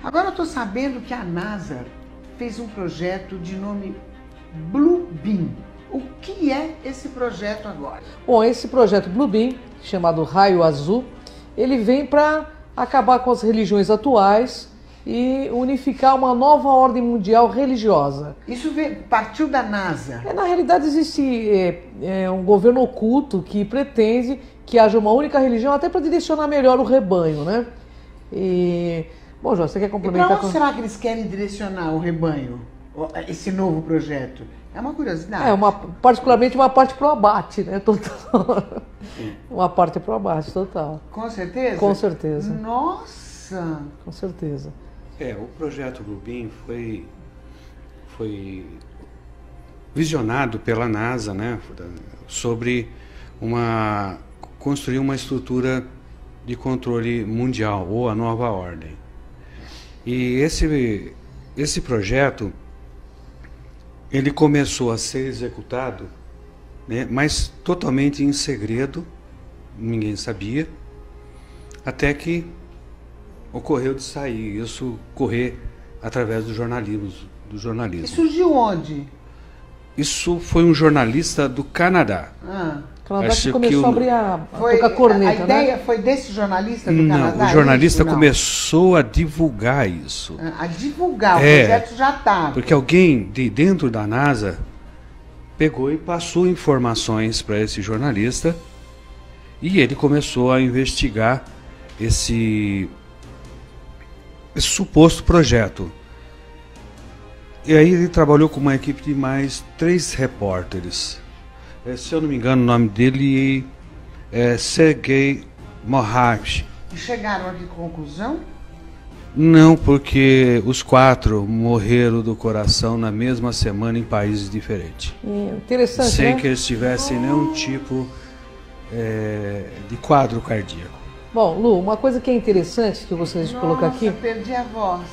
Agora eu estou sabendo que a NASA fez um projeto de nome Bluebeam. O que é esse projeto agora? Bom, esse projeto Bluebeam, chamado Raio Azul, ele vem para acabar com as religiões atuais e unificar uma nova ordem mundial religiosa. Isso partiu da NASA? Na realidade existe um governo oculto que pretende que haja uma única religião até para direcionar melhor o rebanho, né? Bom, João, você quer complementar? E para onde será que eles querem direcionar o rebanho, esse novo projeto? É uma curiosidade. Particularmente uma parte pro abate, né? Total. Uma parte pro abate, total. Com certeza? Com certeza. Nossa! Com certeza. O projeto Bluebeam foi visionado pela NASA, né? Sobre construir uma estrutura de controle mundial, ou a nova ordem. E esse projeto, ele começou a ser executado, né, mas totalmente em segredo, ninguém sabia, até que ocorreu de sair, isso correr através do jornalismo. E surgiu onde? Isso foi um jornalista do Canadá. Canadá que começou a abrir a tocar corneta, a ideia foi desse jornalista do Canadá? Não, o jornalista começou a divulgar isso. A divulgar, o projeto já estava. Porque alguém de dentro da NASA pegou e passou informações para esse jornalista e ele começou a investigar esse suposto projeto. E aí ele trabalhou com uma equipe de mais 3 repórteres. Se eu não me engano, o nome dele é Sergei Moravich. E chegaram a que conclusão? Não, porque os 4 morreram do coração na mesma semana em países diferentes. Interessante, sem né? que eles tivessem nenhum tipo de quadro cardíaco. Bom, Lu, uma coisa que é interessante que eu gostaria de colocar aqui... Nossa, perdi a voz.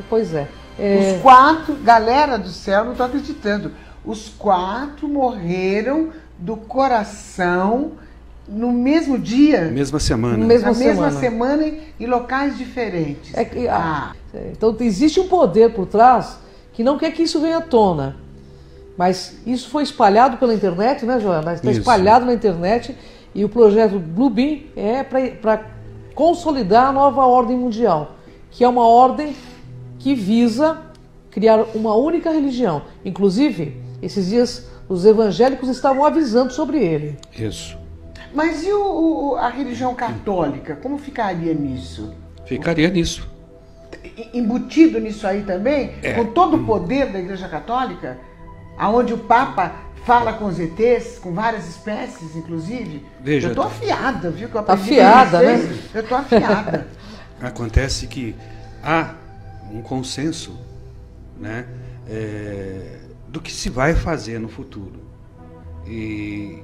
Pois é. Os 4, galera do céu, não estou acreditando. Os 4 morreram do coração no mesmo dia? Mesma semana. Na mesma semana em locais diferentes. Então existe um poder por trás que não quer que isso venha à tona. Mas isso foi espalhado pela internet, né, Joana? Está espalhado na internet e o projeto Bluebeam é para consolidar a nova ordem mundial, que é uma ordem que visa criar uma única religião. Inclusive, esses dias os evangélicos estavam avisando sobre ele. Isso. Mas e a religião católica? Como ficaria nisso? Ficaria nisso. Embutido nisso aí também? Com todo o poder da Igreja Católica? Onde o Papa fala com os ETs, com várias espécies, inclusive? Veja, eu tô afiada, viu? Que eu afiada, né? Eu tô afiada. Acontece que há um consenso, né, do que se vai fazer no futuro. E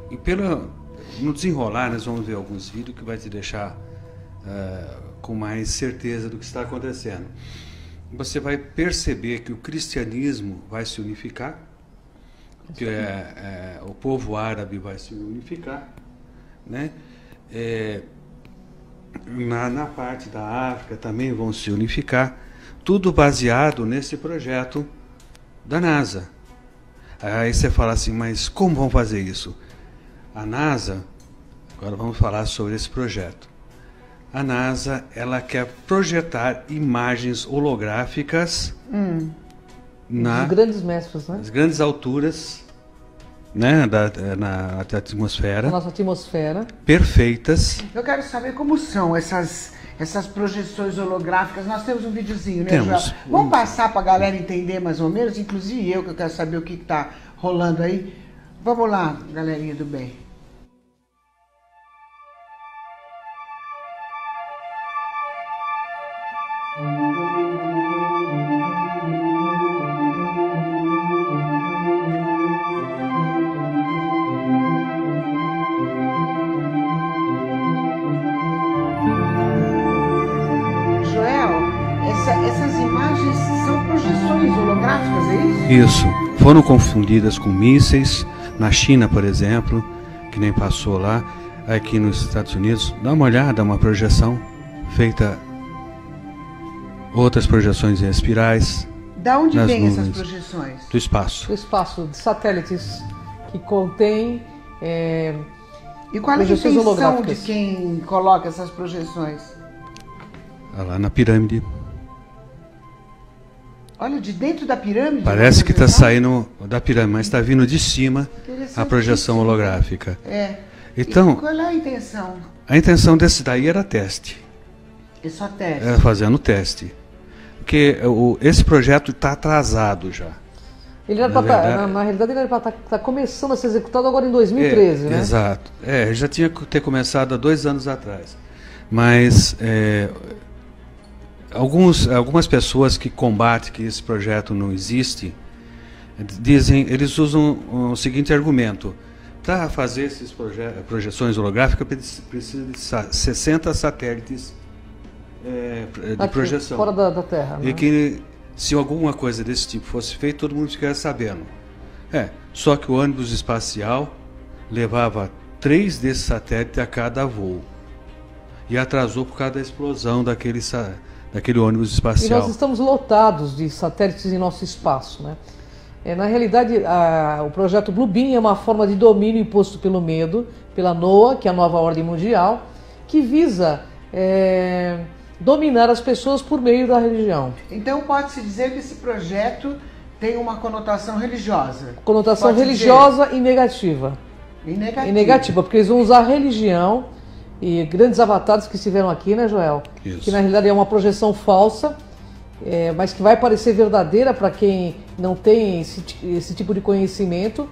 no desenrolar, nós vamos ver alguns vídeos que vai te deixar com mais certeza do que está acontecendo. Você vai perceber que o cristianismo vai se unificar, que o povo árabe vai se unificar, né? Na parte da África também vão se unificar, tudo baseado nesse projeto da NASA. Aí você fala assim, mas como vão fazer isso? A NASA, agora vamos falar sobre esse projeto. A NASA, ela quer projetar imagens holográficas Dos grandes mestres, né? nas grandes alturas, né, na atmosfera. Na nossa atmosfera. Perfeitas. Eu quero saber como são essas projeções holográficas. Nós temos um videozinho, né, Temos. Joel? Vamos passar para a galera entender mais ou menos, inclusive eu, que eu quero saber o que está rolando aí. Vamos lá, galerinha do bem. Essas imagens são projeções holográficas, é isso? Isso. Foram confundidas com mísseis. Na China, por exemplo, que nem passou lá. Aqui nos Estados Unidos, dá uma olhada, uma projeção feita outras projeções em espirais. Da onde nas vêm essas nuvens. projeções? Do espaço. O espaço de satélites que contém E qual é a projeções intenção de holográficas. quem coloca essas projeções? Lá na pirâmide. Olha, de dentro da pirâmide? Parece que está projeção? saindo da pirâmide, mas está vindo de cima a projeção holográfica. É. Então, E qual é a intenção? a intenção desse daí era teste. É só teste. Era fazendo teste. Porque esse projeto está atrasado já. Ele era na realidade, ele era para estar começando a ser executado agora em 2013, né? Exato. Já tinha que ter começado há 2 anos atrás. Mas algumas pessoas que combatem que esse projeto não existe, eles usam o seguinte argumento: para fazer essas projeções holográficas precisa de 60 satélites de Aqui, projeção. fora da Terra. E Né? que se alguma coisa desse tipo fosse feita, todo mundo ficaria sabendo. Só que o ônibus espacial levava 3 desses satélites a cada voo. E atrasou por causa da explosão daquele ônibus E espacial. nós estamos lotados de satélites em nosso espaço, né? Na realidade, o projeto Bluebeam é uma forma de domínio imposto pelo medo, pela NOAA, que é a nova ordem mundial, que visa dominar as pessoas por meio da religião. Então pode-se dizer que esse projeto tem uma conotação religiosa. Conotação Pode religiosa e negativa. E negativa. E negativa, porque eles vão usar a religião e grandes avatares que estiveram aqui, né, Joel? Isso. Que na realidade é uma projeção falsa, mas que vai parecer verdadeira para quem não tem esse tipo de conhecimento,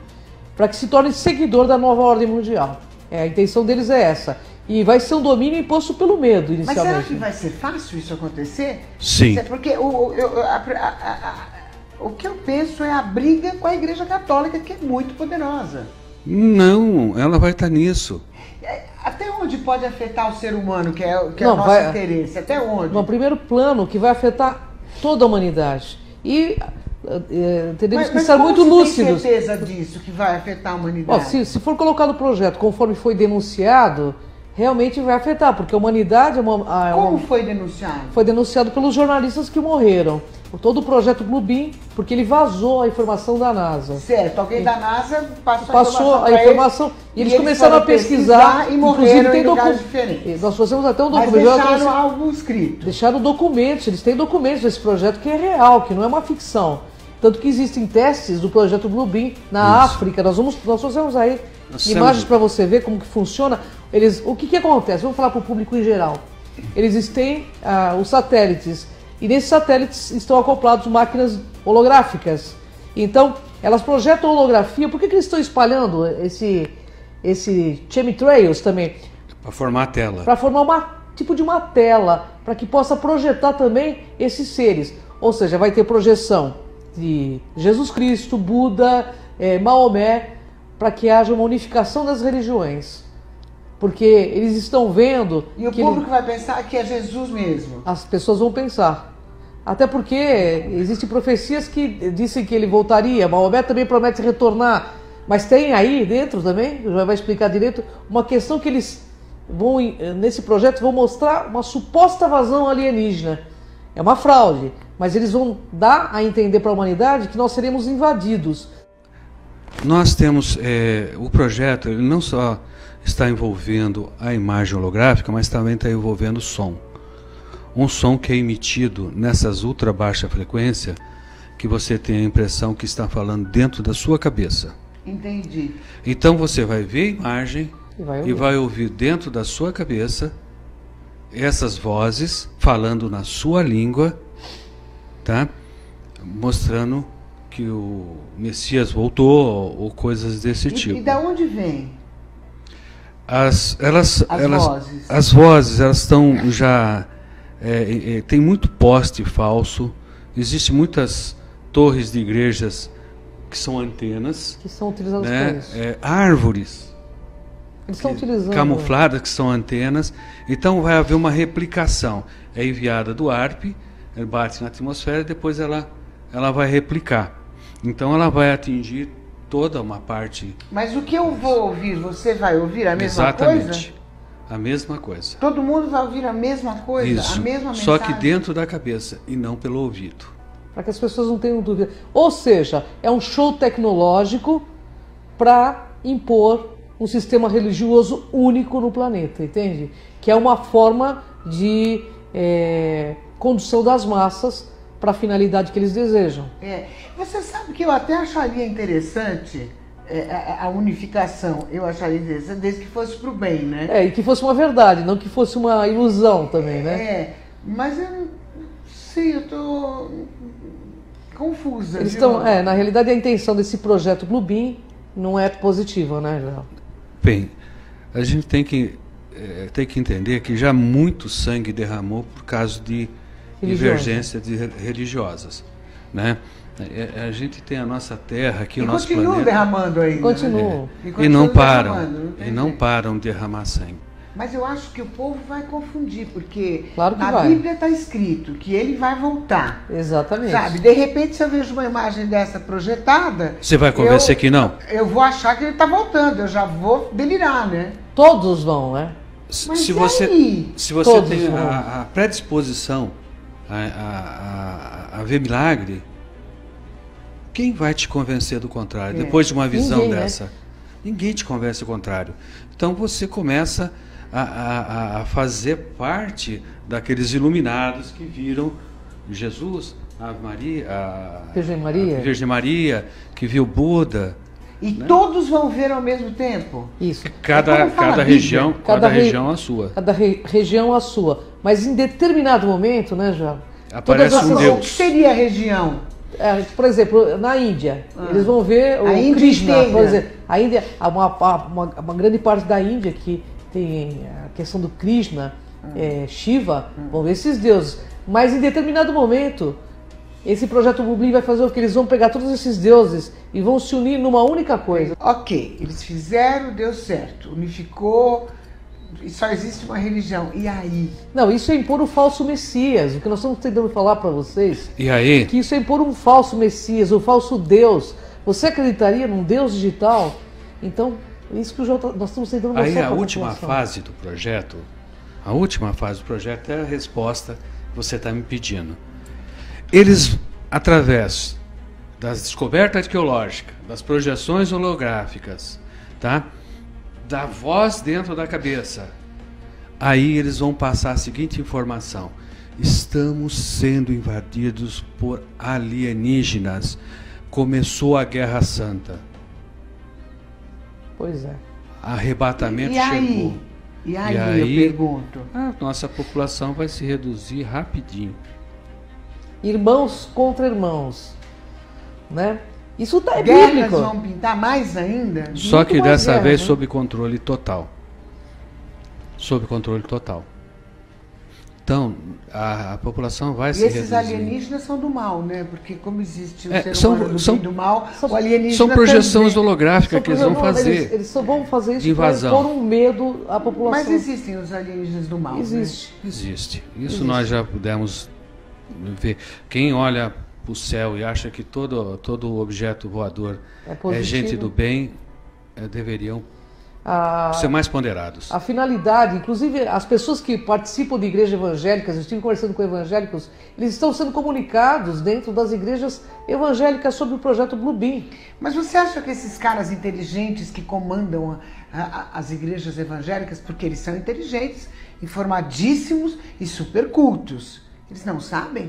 para que se torne seguidor da nova ordem mundial. A intenção deles é essa. E vai ser um domínio imposto pelo medo, Mas inicialmente. será que vai ser fácil isso acontecer? Sim. Porque o que eu penso é a briga com a Igreja Católica, que é muito poderosa. Não, ela vai estar nisso. Até onde pode afetar o ser humano, que é o Não, nosso vai- interesse? Até onde? No primeiro plano, que vai afetar toda a humanidade. E teremos que estar como muito se lúcidos. tem certeza disso, que vai afetar a Ó, humanidade? se for colocado o projeto conforme foi denunciado, realmente vai afetar, porque a humanidade Como foi denunciado? foi denunciado pelos jornalistas que morreram. Todo o projeto Bluebeam, porque ele vazou a informação da NASA. Certo, alguém da NASA Passou a pra informação e eles começaram foram a pesquisar e morreram em lugares documento. diferentes. Nós fazemos até um Mas documento. já deixaram trouxe- algo escrito. Deixaram documentos, eles têm documentos desse projeto que é real, que não é uma ficção. Tanto que existem testes do projeto Bluebeam na África. Nós fazemos aí Nós imagens temos- para você ver como que funciona. O que acontece? Vamos falar para o público em geral. Eles têm os satélites, e nesses satélites estão acoplados máquinas holográficas. Então, elas projetam holografia. Por que eles estão espalhando esse chemtrails também? Para formar a tela. Para formar tipo de uma tela, para que possa projetar também esses seres. Ou seja, vai ter projeção de Jesus Cristo, Buda, Maomé, para que haja uma unificação das religiões. Porque eles estão vendo E o que público vai pensar que é Jesus mesmo. as pessoas vão pensar. Até porque existem profecias que dizem que ele voltaria, Maomé também promete retornar. Mas tem aí dentro também, já vai explicar direito, uma questão que eles vão, nesse projeto, vão mostrar uma suposta invasão alienígena. É uma fraude, mas eles vão dar a entender para a humanidade que nós seremos invadidos. Nós temos o projeto, ele não só está envolvendo a imagem holográfica, mas também está envolvendo o som. Um som que é emitido nessas ultra baixa frequência, que você tem a impressão que está falando dentro da sua cabeça. Entendi. Então você vai ver a imagem E e vai ouvir dentro da sua cabeça essas vozes falando na sua língua, tá? Mostrando que o Messias voltou ou coisas desse tipo. E da onde vem? As vozes. vozes, elas estão já tem muito poste falso. Existem muitas torres de igrejas que são antenas, Que são utilizados para né? isso. Árvores Eles estão utilizando. camufladas que são antenas. Então vai haver uma replicação. É enviada do ARP, bate na atmosfera e depois ela vai replicar. Então ela vai atingir toda uma parte. Mas o que eu vou ouvir, você vai ouvir a mesma Exatamente. coisa? a mesma coisa. Todo mundo vai ouvir a mesma coisa, Isso. a mesma mensagem. Só que dentro da cabeça e não pelo ouvido. Para que as pessoas não tenham dúvida. Ou seja, é um show tecnológico para impor um sistema religioso único no planeta, entende? Que é uma forma de condução das massas para a finalidade que eles desejam. Você sabe que eu até acharia interessante a unificação, eu acharia interessante, desde que fosse para o bem, né? E que fosse uma verdade, não que fosse uma ilusão também, né? Mas eu não sei, eu estou confusa. Eles estão, na realidade, a intenção desse projeto Bluebeam não é positiva, né, Joel? Bem, a gente tem que entender que já muito sangue derramou por causa de divergências religiosas, né? A gente tem a nossa Terra aqui, o nosso planeta. Continua derramando ainda. Continuam. E não param de derramar sangue. Mas eu acho que o povo vai confundir, porque claro que na Bíblia está escrito que ele vai voltar. Exatamente. Sabe? De repente, se eu vejo uma imagem dessa projetada... Você vai convencer que não? Eu vou achar que ele está voltando, eu já vou delirar, né? Todos vão, né? Mas se você tem a predisposição a ver milagre, quem vai te convencer do contrário? Depois de uma visão dessa? Ninguém te convence do contrário. Então você começa a fazer parte daqueles iluminados que viram Jesus, a Virgem Maria, que viu Buda. E todos vão ver ao mesmo tempo? Isso. Cada região a sua. Cada região a sua. Mas em determinado momento, né, João? Aparece um Deus. O que seria a região? Por exemplo, na Índia, eles vão ver o Krishna, por exemplo. A Índia, uma grande parte da Índia que tem a questão do Krishna, Shiva, vão ver esses deuses. Mas em determinado momento, esse projeto Bluebeam vai fazer o que? Eles vão pegar todos esses deuses e vão se unir numa única coisa. Ok, eles fizeram, deu certo, unificou, e só existe uma religião. E aí? Não, isso é impor o falso Messias. O que nós estamos tentando falar para vocês, e aí? Que isso é impor um falso Messias, um falso Deus. Você acreditaria num Deus digital? Então, isso que nós estamos tentando mostrar. Aí a última fase do projeto, é a resposta que você está me pedindo. Eles, através das descobertas arqueológicas, das projeções holográficas, tá? Da voz dentro da cabeça, aí eles vão passar a seguinte informação: estamos sendo invadidos por alienígenas. Começou a Guerra Santa. Pois é. Arrebatamento chegou. E aí eu pergunto? A nossa população vai se reduzir rapidinho. Irmãos contra irmãos, né? Isso é bíblico. Guerras vão pintar mais ainda? Só que dessa vez sob controle total. Sob controle total. Então, a população vai se reduzir. E esses alienígenas são do mal, né? Porque como existe o ser humano do mal, o alienígena são projeções holográficas que eles vão fazer. Eles só vão fazer isso para pôr um medo à população. Mas existem os alienígenas do mal, Existe. Né? Existe. Isso nós já pudemos ver. Quem olha para o céu e acha que todo objeto voador é gente do bem, deveriam ser mais ponderados. A finalidade, inclusive as pessoas que participam de igrejas evangélicas, eu estive conversando com evangélicos, eles estão sendo comunicados dentro das igrejas evangélicas sobre o projeto Bluebeam. Mas você acha que esses caras inteligentes que comandam as igrejas evangélicas, porque eles são inteligentes, informadíssimos e super cultos, eles não sabem?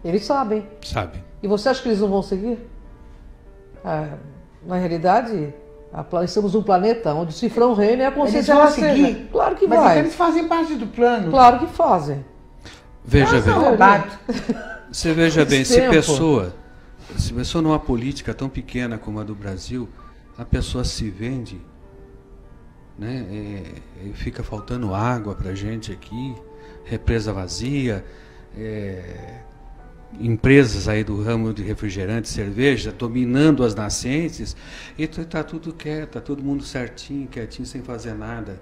Eles sabem. Sabem. E você acha que eles não vão seguir? Na realidade, estamos num planeta onde o cifrão reina e a consciência eles vão seguir? Claro que Mas vai. Mas eles fazem parte do plano. Claro que fazem. Veja bem. Você veja bem, se pessoa numa política tão pequena como a do Brasil, a pessoa se vende, né? Fica faltando água pra gente aqui, represa vazia, empresas aí do ramo de refrigerante, cerveja, dominando as nascentes, e está tudo quieto, está todo mundo certinho, quietinho, sem fazer nada.